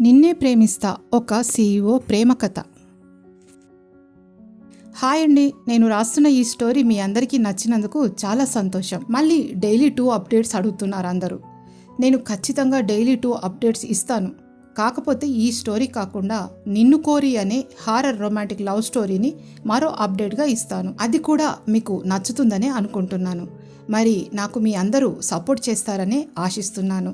నిన్నే ప్రేమిస్తా ఒక సీఈఓ ప్రేమ కథ. హాయ్ అండి, నేను రాస్తున్న ఈ స్టోరీ మీ అందరికీ నచ్చినందుకు చాలా సంతోషం. మళ్ళీ డైలీ 2 అప్డేట్స్ అడుగుతున్నారు అందరూ. నేను ఖచ్చితంగా డైలీ 2 అప్డేట్స్ ఇస్తాను. కాకపోతే ఈ స్టోరీ కాకుండా నిన్ను కోరి అనే హారర్ రొమాంటిక్ లవ్ స్టోరీని మరో అప్డేట్గా ఇస్తాను. అది కూడా మీకు నచ్చుతుందనే అనుకుంటున్నాను. మరి నాకు మీ అందరూ సపోర్ట్ చేస్తారనే ఆశిస్తున్నాను.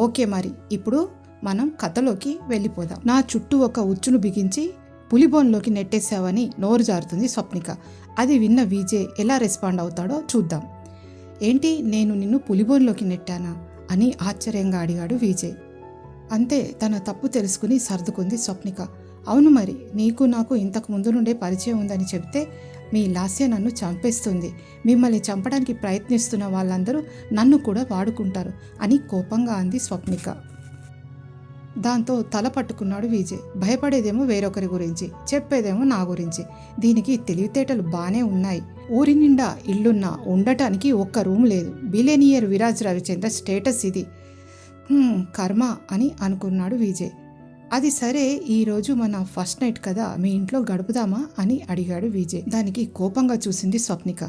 ఓకే, మరి ఇప్పుడు మనం కథలోకి వెళ్ళిపోదాం. నా చుట్టూ ఒక ఉచ్చును బిగించి పులిబోన్లోకి నెట్టేశావని నోరు జారుతుంది స్వప్నిక. అది విన్న విజయ్ ఎలా రెస్పాండ్ అవుతాడో చూద్దాం. ఏంటి, నేను నిన్ను పులిబోన్లోకి నెట్టానా అని ఆశ్చర్యంగా అడిగాడు విజయ్. అంతే, తన తప్పు తెలుసుకుని సర్దుకుంది స్వప్నిక. అవును, మరి నీకు నాకు ఇంతకు ముందు నుండే పరిచయం ఉందని చెప్తే మీ లాస్య నన్ను చంపేస్తుంది. మిమ్మల్ని చంపడానికి ప్రయత్నిస్తున్న వాళ్ళందరూ నన్ను కూడా వాడుకుంటారు అని కోపంగా అంది స్వప్నిక. దాంతో తల పట్టుకున్నాడు విజయ్. భయపడేదేమో వేరొకరి గురించి, చెప్పేదేమో నా గురించి. దీనికి తెలివితేటలు బానే ఉన్నాయి. ఊరి నిండా ఇల్లున్నా ఉండటానికి ఒక్క రూమ్ లేదు. బిలియనియర్ విరాజ్ రవిచంద్ర స్టేటస్ ఇది. కర్మ అని అనుకున్నాడు విజయ్. అది సరే, ఈరోజు మన ఫస్ట్ నైట్ కదా, మీ ఇంట్లో గడుపుదామా అని అడిగాడు విజయ్. దానికి కోపంగా చూసింది స్వప్నిక.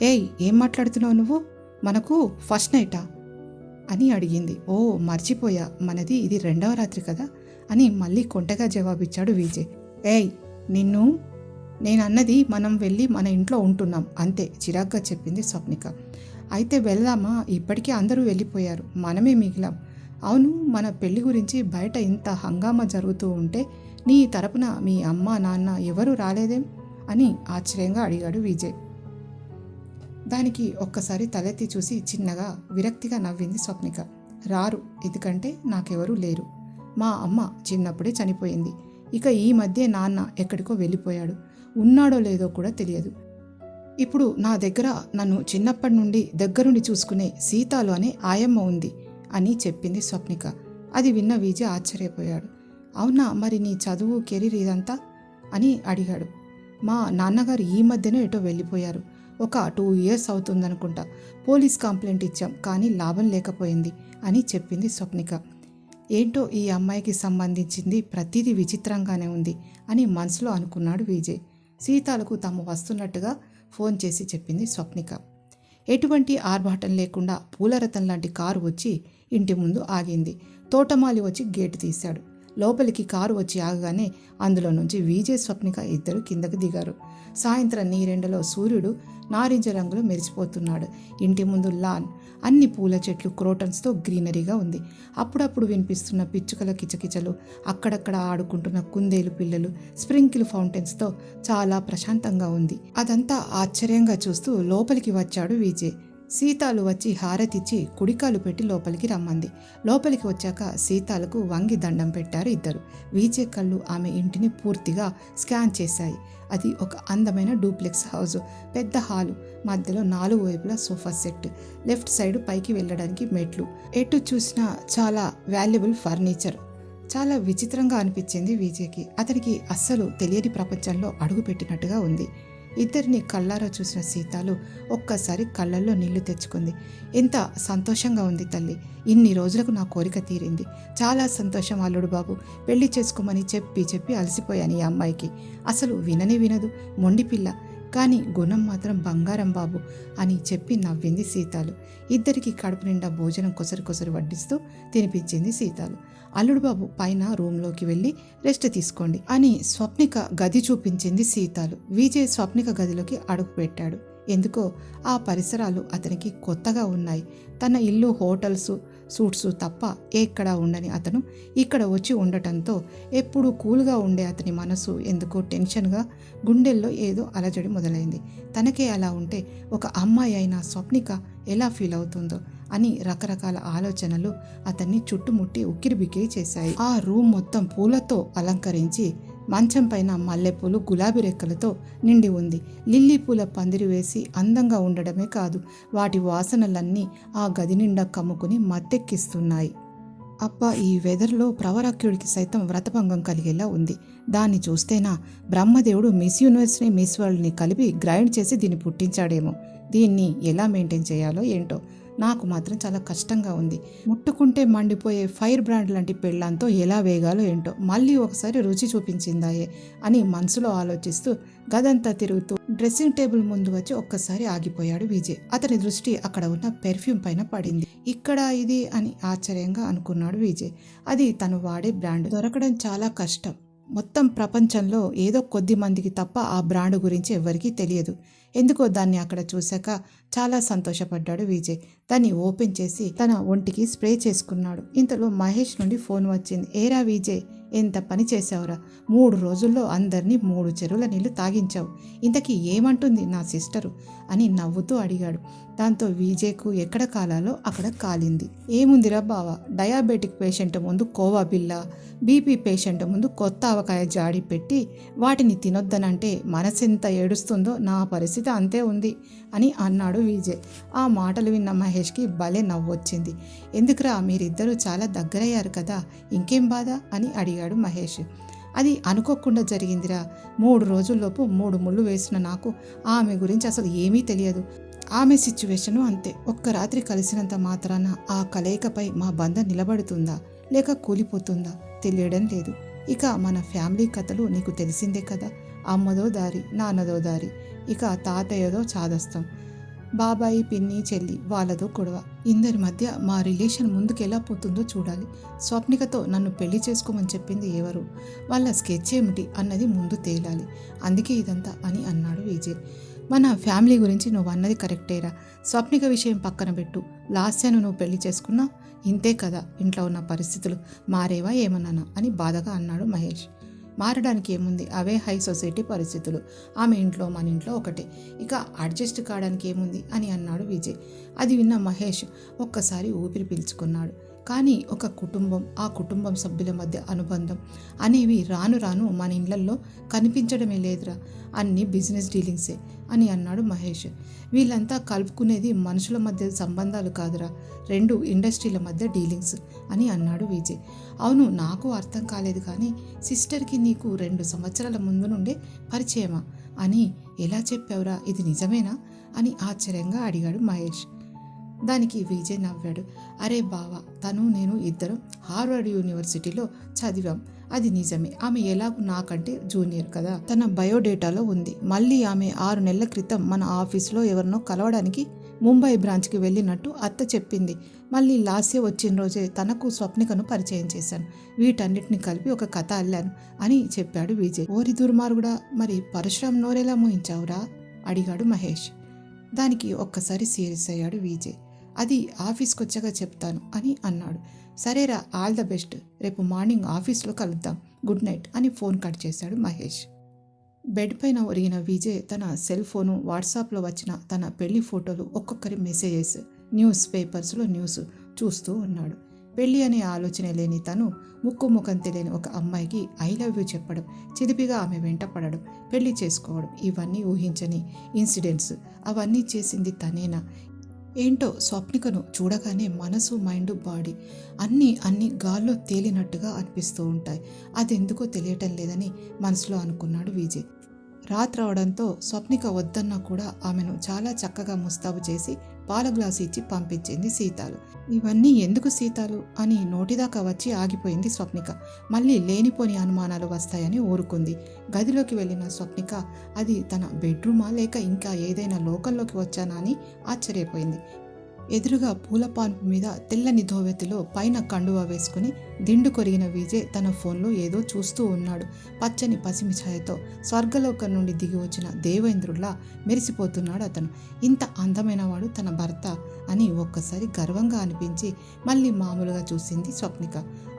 ఏయ్, ఏం మాట్లాడుతున్నావు నువ్వు? మనకు ఫస్ట్ నైటా అని అడిగింది. ఓ, మర్చిపోయా, మనది ఇది 2వ రాత్రి కదా అని మళ్ళీ కొంటగా జవాబిచ్చాడు విజయ్. ఏయ్, నేనన్నది మనం వెళ్ళి మన ఇంట్లో ఉంటున్నాం అంతే, చిరాగ్గా చెప్పింది స్వప్నిక. అయితే వెళ్దామా? ఇప్పటికే అందరూ వెళ్ళిపోయారు, మనమే మిగిలాం. అవును, మన పెళ్లి గురించి బయట ఇంత హంగామా జరుగుతూ ఉంటే నీ తరపున మీ అమ్మ నాన్న ఎవరూ రాలేదేం అని ఆశ్చర్యంగా అడిగాడు విజయ్. దానికి ఒక్కసారి తలెత్తి చూసి చిన్నగా విరక్తిగా నవ్వింది స్వప్నిక. రారు, ఎందుకంటే నాకెవరూ లేరు. మా అమ్మ చిన్నప్పుడే చనిపోయింది. ఇక ఈ మధ్య నాన్న ఎక్కడికో వెళ్ళిపోయాడు. ఉన్నాడో లేదో కూడా తెలియదు. ఇప్పుడు నా దగ్గర నన్ను చిన్నప్పటి నుండి దగ్గరుండి చూసుకునే సీతాలు అనే ఆయమ్మ ఉంది అని చెప్పింది స్వప్నిక. అది విన్న విజయ్ ఆశ్చర్యపోయాడు. అవునా, మరి నీ చదువు కెరీర్ ఇదంతా అని అడిగాడు. మా నాన్నగారు ఈ మధ్యనే ఎటో వెళ్ళిపోయారు. ఒక 2 years అవుతుందనుకుంటా. పోలీస్ కంప్లైంట్ ఇచ్చాం, కానీ లాభం లేకపోయింది అని చెప్పింది స్వప్నిక. ఏంటో ఈ అమ్మాయికి సంబంధించింది ప్రతిదీ విచిత్రంగానే ఉంది అని మనసులో అనుకున్నాడు విజయ్. సీతాలకు తాము వస్తున్నట్టుగా ఫోన్ చేసి చెప్పింది స్వప్నిక. ఎటువంటి ఆర్భాటం లేకుండా పూలరథం లాంటి కారు వచ్చి ఇంటి ముందు ఆగింది. తోటమాలి వచ్చి గేటు తీశాడు. లోపలికి కారు వచ్చి ఆగగానే అందులో నుంచి విజయ్ స్వప్నిక ఇద్దరు కిందకు దిగారు. సాయంత్రం నీరెండలో సూర్యుడు నారింజ రంగులో మెరిసిపోతున్నాడు. ఇంటి ముందు లాన్, అన్ని పూల చెట్లు క్రోటన్స్తో గ్రీనరీగా ఉంది. అప్పుడప్పుడు వినిపిస్తున్న పిచ్చుకల కిచకిచలు, అక్కడక్కడ ఆడుకుంటున్న కుందేలు పిల్లలు, స్ప్రింకిల్ ఫౌంటైన్స్తో చాలా ప్రశాంతంగా ఉంది. అదంతా ఆశ్చర్యంగా చూస్తూ లోపలికి వచ్చాడు విజయ్. సీతాలు వచ్చి హారతిచ్చి కుడికాలు పెట్టి లోపలికి రమ్మంది. లోపలికి వచ్చాక సీతాలకు వంగి దండం పెట్టారు ఇద్దరు. విజయ్ కళ్ళు ఆమె ఇంటిని పూర్తిగా స్కాన్ చేశాయి. అది ఒక అందమైన డూప్లెక్స్ హౌస్. పెద్ద హాలు, మధ్యలో 4 వైపులా సోఫా సెట్, లెఫ్ట్ సైడ్ పైకి వెళ్ళడానికి మెట్లు, ఎటు చూసినా చాలా వాల్యుబుల్ ఫర్నిచర్. చాలా విచిత్రంగా అనిపించింది విజయ్కి. అతనికి అస్సలు తెలియని ప్రపంచంలో అడుగుపెట్టినట్టుగా ఉంది. ఇద్దరిని కళ్ళారా చూసిన సీతాలు ఒక్కసారి కళ్ళల్లో నీళ్లు తెచ్చుకుంది. ఎంత సంతోషంగా ఉంది తల్లి, ఇన్ని రోజులకు నా కోరిక తీరింది. చాలా సంతోషం అల్లుడు బాబు, పెళ్లి చేసుకోమని చెప్పి అలసిపోయాను ఈ అమ్మాయికి. అసలు వినదు, మొండి పిల్ల, కానీ గుణం మాత్రం బంగారం బాబు అని చెప్పి నవ్వింది సీతాలు. ఇద్దరికి కడుపు నిండా భోజనం కొసరు వడ్డిస్తూ తినిపించింది సీతాలు. అల్లుడు బాబు పైన రూమ్లోకి వెళ్ళి రెస్ట్ తీసుకోండి అని స్వప్నిక గది చూపించింది సీతాలు. విజయ్ స్వప్నిక గదిలోకి అడుగు పెట్టాడు. ఎందుకో ఆ పరిసరాలు అతనికి కొత్తగా ఉన్నాయి. తన ఇల్లు, హోటల్స్, సూట్స్ తప్ప ఎక్కడా ఉండని అతను ఇక్కడ వచ్చి ఉండటంతో ఎప్పుడూ కూల్గా ఉండే అతని మనసు ఎందుకో టెన్షన్గా, గుండెల్లో ఏదో అలజడి మొదలైంది. తనకే అలా ఉంటే ఒక అమ్మాయి అయిన స్వప్నిక ఎలా ఫీల్ అవుతుందో అని రకరకాల ఆలోచనలు అతన్ని చుట్టుముట్టి ఉక్కిరిబిక్కిరి చేశాయి. ఆ రూమ్ మొత్తం పూలతో అలంకరించి మంచం పైన మల్లెపూలు, గులాబీ రెక్కలతో నిండి ఉంది. లిల్లీ పూల పందిరి వేసి అందంగా ఉండడమే కాదు, వాటి వాసనలన్నీ ఆ గది నిండా కమ్ముకుని మత్తెక్కిస్తున్నాయి. అబ్బా, ఈ వెదర్లో ప్రవరాఖ్యుడికి సైతం వ్రతభంగం కలిగేలా ఉంది. దాన్ని చూస్తేనా బ్రహ్మదేవుడు మిస్ యూనివర్స్ని, మిస్ వరల్డ్ని కలిపి గ్రైండ్ చేసి దీన్ని పుట్టించాడేమో. దీన్ని ఎలా మెయింటైన్ చేయాలో ఏంటో. నాకు మాత్రం చాలా కష్టంగా ఉంది. ముట్టుకుంటే మండిపోయే ఫైర్ బ్రాండ్ లాంటి పెళ్ళాంతో ఎలా వేగాలో ఏంటో, మళ్ళీ ఒకసారి రుచి చూపించిందాయే అని మనసులో ఆలోచిస్తూ గదంతా తిరుగుతూ డ్రెస్సింగ్ టేబుల్ ముందు వచ్చి ఒక్కసారి ఆగిపోయాడు విజయ్. అతని దృష్టి అక్కడ ఉన్న పెర్ఫ్యూమ్ పైన పడింది. ఇక్కడ ఇది అని ఆశ్చర్యంగా అనుకున్నాడు విజయ్. అది తను వాడే బ్రాండ్ దొరకడం చాలా కష్టం. మొత్తం ప్రపంచంలో ఏదో కొద్ది మందికి తప్ప ఆ బ్రాండ్ గురించి ఎవరికీ తెలియదు. ఎందుకో దాన్ని అక్కడ చూశాక చాలా సంతోషపడ్డాడు విజయ్. దాన్ని ఓపెన్ చేసి తన ఒంటికి స్ప్రే చేసుకున్నాడు. ఇంతలో మహేష్ నుండి ఫోన్ వచ్చింది. ఏరా విజయ్, ఎంత పని చేశావురా, 3 రోజుల్లో అందరినీ 3 చెరువుల నీళ్లు తాగించావు. ఇంతకీ ఏమంటుంది నా సిస్టరు అని నవ్వుతూ అడిగాడు. దాంతో విజయ్కు ఎక్కడ కాలాలో అక్కడ కాలింది. ఏముందిరా బావా, డయాబెటిక్ పేషెంట్ ముందు కోవా బిల్ల, బీపీ పేషెంట్ ముందు కొత్త ఆవకాయ జాడి పెట్టి వాటిని తినొద్దనంటే మనసెంత ఏడుస్తుందో నా పరిస్థితి అంతే ఉంది అని అన్నాడు విజయ్. ఆ మాటలు విన్న మహేష్కి భలే నవ్వొచ్చింది. ఎందుకురా, మీరిద్దరూ చాలా దగ్గరయ్యారు కదా, ఇంకేం బాధ అని అడిగాడు మహేష్. అది అనుకోకుండా జరిగిందిరా. 3 రోజుల్లోపు 3 ముళ్ళు వేసిన నాకు ఆమె గురించి అసలు ఏమీ తెలియదు. ఆమె సిచ్యువేషను అంతే. ఒక్క రాత్రి కలిసినంత మాత్రాన ఆ కలయికపై మా బంధం నిలబడుతుందా లేక కూలిపోతుందా తెలియడం లేదు. ఇక మన ఫ్యామిలీ కథలు నీకు తెలిసిందే కదా. అమ్మదో దారి, నాన్నదో దారి, ఇక తాతయ్యదో చాదస్తం, బాబాయి పిన్ని చెల్లి వాళ్ళదో గొడవ. ఇందరి మధ్య మా రిలేషన్ ముందుకెలా పోతుందో చూడాలి. స్వప్నికతో నన్ను పెళ్లి చేసుకోమని చెప్పింది ఎవరు, వాళ్ళ స్కెచ్ ఏమిటి అన్నది ముందు తేలాలి. అందుకే ఇదంతా అని అన్నాడు విజయ్. మన ఫ్యామిలీ గురించి నువ్వు అన్నది కరెక్టేరా. స్వప్నిక విషయం పక్కన పెట్టు. లాస్యాను నువ్వు పెళ్లి చేసుకున్నావు, ఇంతే కదా. ఇంట్లో ఉన్న పరిస్థితులు మారేవా ఏమన్నానా అని బాధగా అన్నాడు మహేష్. మారడానికి ఏముంది, అవే హై సొసైటీ పరిస్థితులు. ఆమె ఇంట్లో మన ఇంట్లో ఒకటే, ఇక అడ్జస్ట్ కావడానికి ఏముంది అని అన్నాడు విజయ్. అది విన్న మహేష్ ఒక్కసారి ఊపిరి పీల్చుకున్నాడు. కానీ ఒక కుటుంబం, ఆ కుటుంబం సభ్యుల మధ్య అనుబంధం అనేవి రాను రాను మన ఇళ్లల్లో కనిపించడమే లేదురా. అన్నీ బిజినెస్ డీలింగ్సే అని అన్నాడు మహేష్. వీళ్ళంతా కలుపుకునేది మనుషుల మధ్య సంబంధాలు కాదురా, 2 ఇండస్ట్రీల మధ్య డీలింగ్స్ అని అన్నాడు విజయ్. అవును, నాకు అర్థం కాలేదు కానీ సిస్టర్కి నీకు 2 సంవత్సరాల ముందు నుండే పరిచయమా అని ఎలా చెప్పావురా, ఇది నిజమేనా అని ఆశ్చర్యంగా అడిగాడు మహేష్. దానికి విజయ్ నవ్వాడు. అరే బావా, తను నేను ఇద్దరం హార్వర్డ్ యూనివర్సిటీలో చదివాం, అది నిజమే. ఆమె ఎలాగూ నాకంటే జూనియర్ కదా, తన బయోడేటాలో ఉంది. మళ్ళీ ఆమె 6 నెలల క్రితం మన ఆఫీస్లో ఎవరినో కలవడానికి ముంబై బ్రాంచ్కి వెళ్ళినట్టు అత్త చెప్పింది. మళ్ళీ లాస్య వచ్చిన రోజే తనకు స్వప్నికను పరిచయం చేశాను. వీటన్నిటిని కలిపి ఒక కథ అల్లాను అని చెప్పాడు విజయ్. ఓరి దుర్మార్గుడా, మరి పరశురామ్ నోరేలా మోయించావురా అడిగాడు మహేష్. దానికి ఒక్కసారి సీరియస్ అయ్యాడు విజయ్. అది ఆఫీస్కి వచ్చాక చెప్తాను అని అన్నాడు. సరేరా, ఆల్ ద బెస్ట్, రేపు మార్నింగ్ ఆఫీస్లో కలుద్దాం, గుడ్ నైట్ అని ఫోన్ కట్ చేశాడు మహేష్. బెడ్ పైన ఒరిగిన విజయ్ తన సెల్ ఫోను, వాట్సాప్లో వచ్చిన తన పెళ్లి ఫోటోలు, ఒక్కొక్కరి మెసేజెస్, న్యూస్ పేపర్స్లో న్యూస్ చూస్తూ ఉన్నాడు. పెళ్ళి అనే ఆలోచన లేని తను ముక్కు ముఖం తెలియని ఒక అమ్మాయికి ఐ లవ్ యూ చెప్పడం, చిలిపిగా ఆమె వెంట పడడం, పెళ్లి చేసుకోవడం, ఇవన్నీ ఊహించని ఇన్సిడెంట్స్. అవన్నీ చేసింది తనేనా? ఏంటో స్వప్నికను చూడగానే మనసు, మైండ్, బాడీ అన్నీ గాల్లో తేలినట్టుగా అనిపిస్తూ ఉంటాయి. అదెందుకో తెలియటం లేదని మనసులో అనుకున్నాడు విజయ్. రాత్రి అవడంతో స్వప్నిక వద్దన్నా కూడా ఆమెను చాలా చక్కగా ముస్తాబు చేసి పాల గ్లాసు ఇచ్చి పంపించింది సీతాలు. ఇవన్నీ ఎందుకు సీతాలు అని నోటిదాకా వచ్చి ఆగిపోయింది స్వప్నిక. మళ్ళీ లేనిపోని అనుమానాలు వస్తాయని ఊరుకుంది. గదిలోకి వెళ్ళిన స్వప్నిక అది తన బెడ్రూమా లేక ఇంకా ఏదైనా లోకంలోకి వచ్చానా అని ఆశ్చర్యపోయింది. ఎదురుగా పూల పాన్పు మీద తెల్లని ధోవెతిలో పైన కండువా వేసుకుని దిండు కొరిగిన విజయ్ తన ఫోన్లో ఏదో చూస్తూ ఉన్నాడు. పచ్చని పసిమి ఛాయతో స్వర్గలోకం నుండి దిగి వచ్చిన దేవేంద్రుల్లా మెరిసిపోతున్నాడు అతను. ఇంత అందమైన వాడు తన భర్త అని ఒక్కసారి గర్వంగా అనిపించి మళ్ళీ మామూలుగా చూసింది స్వప్నిక.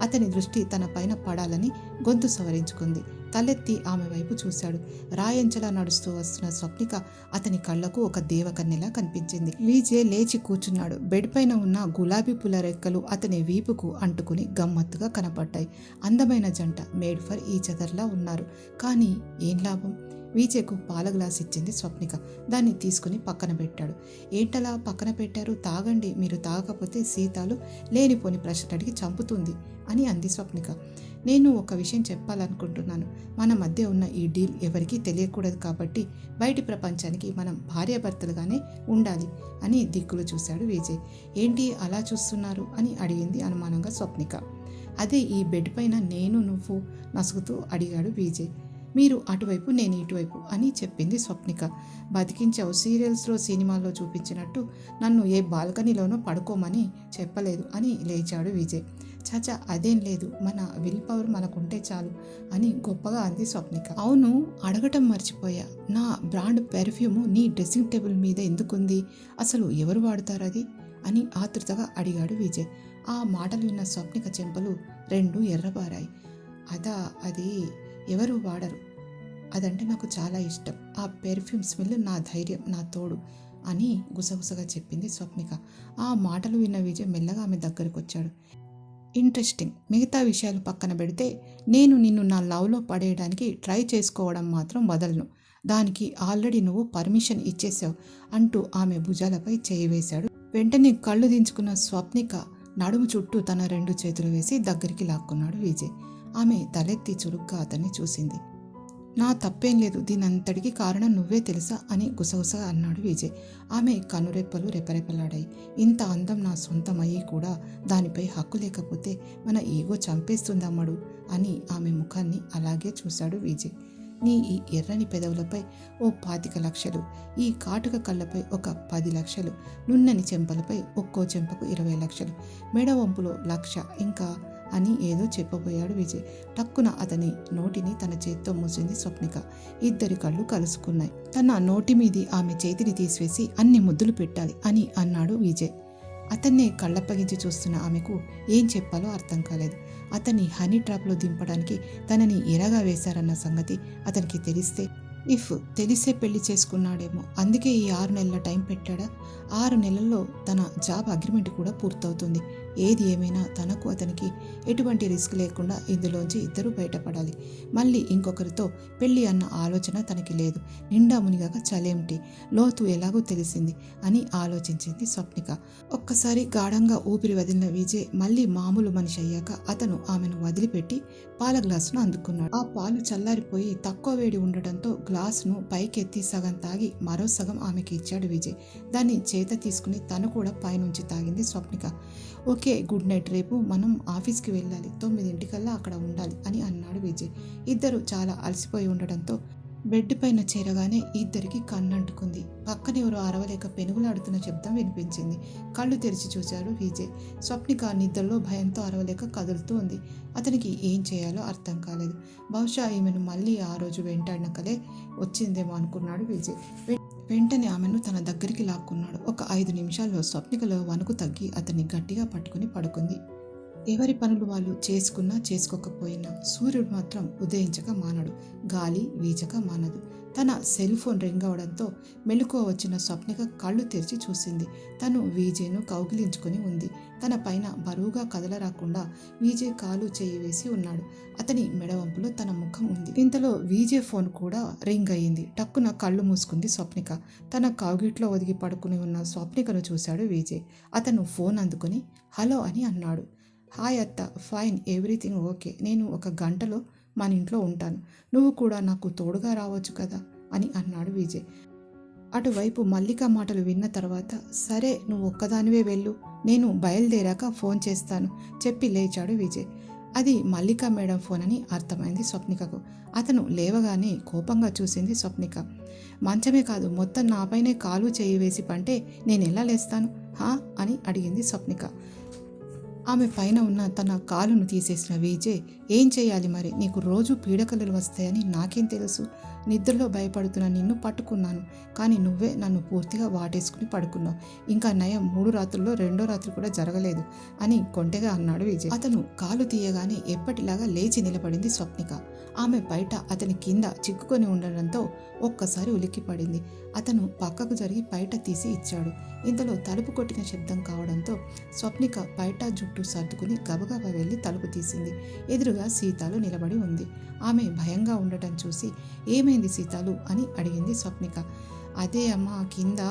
అతని దృష్టి తన పైన పడాలని గొంతు సవరించుకుంది. తలెత్తి ఆమె వైపు చూశాడు. రాయంచలా నడుస్తూ వస్తున్న స్వప్నిక అతని కళ్లకు ఒక దేవకన్యలా కనిపించింది. విజయ్ లేచి కూర్చున్నాడు. బెడ్ పైన ఉన్న గులాబీ పూల రెక్కలు అతని వీపుకు అంటుకుని గమ్మత్తుగా కనపడ్డాయి. అందమైన జంట, మేడ్ ఫర్ ఈచ్ అదర్లా ఉన్నారు. కానీ ఏం లాభం? విజయ్కు పాల గ్లాస్ ఇచ్చింది స్వప్నిక. దాన్ని తీసుకుని పక్కన పెట్టాడు. ఏంటలా పక్కన పెట్టారు? తాగండి, మీరు తాగకపోతే సీతాలు లేనిపోని ప్రశ్న అడిగి చంపుతుంది అని అంది స్వప్నిక. నేను ఒక విషయం చెప్పాలనుకుంటున్నాను. మన మధ్య ఉన్న ఈ డీల్ ఎవరికీ తెలియకూడదు కాబట్టి బయటి ప్రపంచానికి మనం భార్యాభర్తలుగానే ఉండాలి అని దిక్కులు చూశాడు విజయ్. ఏంటి అలా చూస్తున్నారు అని అడిగింది అనుమానంగా స్వప్నిక. అదే ఈ బెడ్ పైన నేను నువ్వు నసుగుతూ అడిగాడు విజయ్. మీరు అటువైపు నేను ఇటువైపు అని చెప్పింది స్వప్నిక. బతికించావు, సీరియల్స్లో సినిమాల్లో చూపించినట్టు నన్ను ఏ బాల్కనీలోనో పడుకోమని చెప్పలేదు అని లేచాడు విజయ్. చాచా అదేం లేదు, మన విల్ పవర్ మనకుంటే చాలు అని గొప్పగా అంది స్వప్నిక. అవును, అడగటం మర్చిపోయా, నా బ్రాండ్ పెర్ఫ్యూము నీ డ్రెస్సింగ్ టేబుల్ మీద ఎందుకుంది? అసలు ఎవరు వాడతారు అది అని ఆతృతగా అడిగాడు విజయ్. ఆ మాటలు విన్న స్వప్నిక చెంపలు రెండు ఎర్రబారాయి. అది ఎవరు వాడరు, అదంటే నాకు చాలా ఇష్టం. ఆ పెర్ఫ్యూమ్ స్మెల్ నా ధైర్యం, నా తోడు అని గుసగుసగా చెప్పింది స్వప్నిక. ఆ మాటలు విన్న విజయ్ మెల్లగా ఆమె దగ్గరకు వచ్చాడు. ఇంట్రెస్టింగ్. మిగతా విషయాలు పక్కన పెడితే నేను నిన్ను నా లవ్లో పడేయడానికి ట్రై చేసుకోవడం మాత్రం వదలను. దానికి ఆల్రెడీ నువ్వు పర్మిషన్ ఇచ్చేసావు అంటూ ఆమె భుజాలపై చేయి వేశాడు. వెంటనే కళ్ళు దించుకున్న స్వప్నిక నడుము చుట్టూ తన రెండు చేతులు వేసి దగ్గరికి లాక్కున్నాడు విజయ్. ఆమె తలెత్తి చురుగ్గా అతన్ని చూసింది. నా తప్పేం లేదు, దీనంతటికి కారణం నువ్వే తెలుసా అని గుసగుసగా అన్నాడు విజయ్. ఆమె కనురెప్పలు రెపరెపలాడాయి. ఇంత అందం నా సొంతం అయ్యి కూడా దానిపై హక్కు లేకపోతే మన ఈగో చంపేస్తుందమ్మడు అని ఆమె ముఖాన్ని అలాగే చూశాడు విజయ్. నీ ఈ ఎర్రని పెదవులపై ఓ 25 లక్షలు, ఈ కాటుక కళ్ళపై ఒక 10 లక్షలు, నున్నని చెంపలపై ఒక్కో చెంపకు 20 లక్షలు, మెడ వంపులో 1,00,000 ఇంకా అని ఏదో చెప్పబోయాడు విజయ్. టక్కున అతని నోటిని తన చేత్తో మూసింది స్వప్నిక. ఇద్దరి కళ్ళు కలుసుకున్నాయి. తన నోటి మీది ఆమె చేతిని తీసివేసి అన్ని ముద్దులు పెట్టాలి అని అన్నాడు విజయ్. అతన్నే కళ్ళప్పగించి చూస్తున్న ఆమెకు ఏం చెప్పాలో అర్థం కాలేదు. అతన్ని హనీ ట్రాప్లో దింపడానికి తనని ఎరగా వేశారన్న సంగతి అతనికి తెలిసే పెళ్లి చేసుకున్నాడేమో. అందుకే ఈ 6 నెలల టైం పెట్టాడా? 6 నెలల్లో తన జాబ్ అగ్రిమెంట్ కూడా పూర్తవుతుంది. ఏది ఏమైనా తనకు అతనికి ఎటువంటి రిస్క్ లేకుండా ఇందులోంచి ఇద్దరు బయటపడాలి. మళ్ళీ ఇంకొకరితో పెళ్లి అన్న ఆలోచన తనకి లేదు. నిండా మునిగాక చలేమిటి, లోతు ఎలాగో తెలిసింది అని ఆలోచించింది స్వప్నిక. ఒక్కసారి గాఢంగా ఊపిరి వదిలిన విజయ్ మళ్ళీ మామూలు మనిషి అయ్యాక అతను ఆమెను వదిలిపెట్టి పాల గ్లాసును అందుకున్నాడు. ఆ పాలు చల్లారిపోయి తక్కువ వేడి ఉండటంతో గ్లాసును పైకెత్తి సగం తాగి మరో సగం ఆమెకి ఇచ్చాడు విజయ్. దాన్ని చేత తీసుకుని తను కూడా పైనుంచి తాగింది స్వప్నిక. ఓకే, గుడ్ నైట్, రేపు మనం ఆఫీస్కి వెళ్ళాలి, 9 అక్కడ ఉండాలి అని అన్నాడు విజయ్. ఇద్దరు చాలా అలసిపోయి ఉండడంతో బెడ్ పైన చేరగానే ఇద్దరికి కన్నంటుకుంది. పక్కనెవరో అరవలేక పెనుగులాడుతున్న శబ్దం వినిపించింది. కళ్ళు తెరిచి చూశాడు విజయ్. స్వప్నిక నిద్రలో భయంతో అరవలేక కదులుతూ ఉంది. అతనికి ఏం చేయాలో అర్థం కాలేదు. బహుశా ఈమెను మళ్ళీ ఆ రోజు వెంటాడిన కలే వచ్చిందేమో అనుకున్నాడు విజయ్. వెంటనే ఆమెను తన దగ్గరికి లాక్కున్నాడు. ఒక 5 నిమిషాల్లో స్వప్నికలో వణుకు తగ్గి అతన్ని గట్టిగా పట్టుకుని పడుకుంది. ఎవరి పనులు వాళ్ళు చేసుకున్నా చేసుకోకపోయినా సూర్యుడు మాత్రం ఉదయించక మానడు, గాలి వీచక మానదు. తన సెల్ ఫోన్ రింగ్ అవడంతో మెలకువ వచ్చిన స్వప్నిక కళ్ళు తెరిచి చూసింది. తను విజయ్ను కౌగిలించుకొని ఉంది. తన పైన బరువుగా కదలరాకుండా విజయ్ కాలు చేయి వేసి ఉన్నాడు. అతని మెడవంపులో తన ముఖం ఉంది. ఇంతలో విజయ్ ఫోన్ కూడా రింగ్ అయ్యింది. టక్కున కళ్ళు మూసుకుంది స్వప్నిక. తన కౌగిట్లో ఒదిగి పడుకుని ఉన్న స్వప్నికను చూశాడు విజయ్. అతను ఫోన్ అందుకొని హలో అని అన్నాడు. హాయ్ అత్త, ఫైన్, ఎవ్రీథింగ్ ఓకే. నేను 1 గంటలో మన ఇంట్లో ఉంటాను. నువ్వు కూడా నాకు తోడుగా రావచ్చు కదా అని అన్నాడు విజయ్. అటువైపు మల్లిక మాటలు విన్న తర్వాత సరే, నువ్వు ఒక్కదానివే వెళ్ళు, నేను బయలుదేరాక ఫోన్ చేస్తాను చెప్పి లేచాడు విజయ్. అది మల్లిక మేడం ఫోన్ అని అర్థమైంది స్వప్నికకు. అతను లేవగానే కోపంగా చూసింది స్వప్నిక. మంచమే కాదు, మొత్తం నాపైనే కాలు చేయి వేసి పంటే నేను ఎలా లేస్తాను అని అడిగింది స్వప్నిక. ఆమె పైన ఉన్న తన కాలును తీసేసిన విజయ్, ఏం చేయాలి మరి, నీకు రోజు పీడకలలు వస్తాయని నాకేం తెలుసు? నిద్రలో భయపడుతున్న నిన్ను పట్టుకున్నాను, కానీ నువ్వే నన్ను పూర్తిగా వాటేసుకుని పడుకున్నావు. ఇంకా నయం 3 రాత్రుల్లో 2వ రాత్రి కూడా జరగలేదు అని కొంటెగా అన్నాడు విజయ్. అతను కాలు తీయగానే ఎప్పటిలాగా లేచి నిలబడింది స్వప్నిక. ఆమె బయట అతని కింద చిక్కుకొని ఉండడంతో ఒక్కసారి ఉలిక్కిపడింది. అతను పక్కకు జరిగి బయట తీసి ఇచ్చాడు. ఇంతలో తలుపు కొట్టిన శబ్దం కావడంతో స్వప్నిక బయట జుట్టు సర్దుకుని గబగబా వెళ్ళి తలుపు తీసింది. ఎదురుగా సీతాలు నిలబడి ఉంది. ఆమె భయంగా ఉండటం చూసి ఏమైంది సీతాలు అని అడిగింది స్వప్నిక. అదే అమ్మా, కింద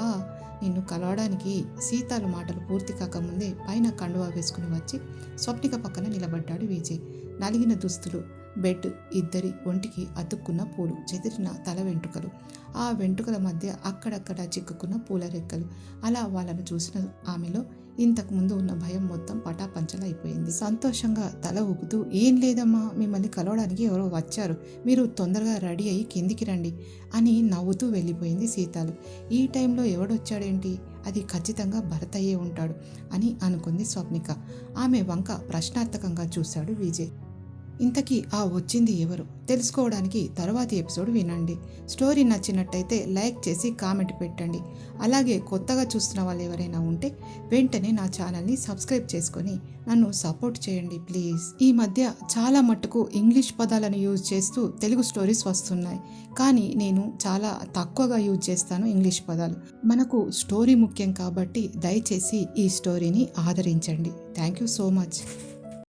నిన్ను కలవడానికి సీతాలు మాటలు పూర్తి కాకముందే పైన కండువా వేసుకుని వచ్చి స్వప్నిక పక్కన నిలబడ్డాడు విజయ్. నలిగిన దుస్తులు, బెడ్, ఇద్దరి ఒంటికి అతుక్కున్న పూలు, చెదిరిన తల వెంట్రుకలు, ఆ వెంట్రుకల మధ్య అక్కడక్కడ చిక్కుకున్న పూల రెక్కలు. అలా వాళ్ళను చూసిన ఆమెలో ఇంతకు ముందు ఉన్న భయం మొత్తం పటాపంచలైపోయింది. సంతోషంగా తల ఊపుతూ, ఏం లేదమ్మా, మిమ్మల్ని కలవడానికి ఎవరో వచ్చారు, మీరు తొందరగా రెడీ అయ్యి కిందికి రండి అని నవ్వుతూ వెళ్ళిపోయింది సీతాలు. ఈ టైంలో ఎవడొచ్చాడేంటి, అది ఖచ్చితంగా భరత్ అయ్యే ఉంటాడు అని అనుకుంది స్వప్నిక. ఆమె వంక ప్రశ్నార్థకంగా చూశాడు విజయ్. ఇంతకీ ఆ వచ్చింది ఎవరు తెలుసుకోవడానికి తర్వాతి ఎపిసోడ్ వినండి. స్టోరీ నచ్చినట్టయితే లైక్ చేసి కామెంట్ పెట్టండి. అలాగే కొత్తగా చూస్తున్న వాళ్ళు ఎవరైనా ఉంటే వెంటనే నా ఛానల్ని సబ్స్క్రైబ్ చేసుకొని నన్ను సపోర్ట్ చేయండి ప్లీజ్. ఈ మధ్య చాలా మట్టుకు ఇంగ్లీష్ పదాలను యూజ్ చేస్తూ తెలుగు స్టోరీస్ వస్తున్నాయి, కానీ నేను చాలా తక్కువగా యూజ్ చేస్తాను ఇంగ్లీష్ పదాలు. మనకు స్టోరీ ముఖ్యం కాబట్టి దయచేసి ఈ స్టోరీని ఆదరించండి. Thank you so much.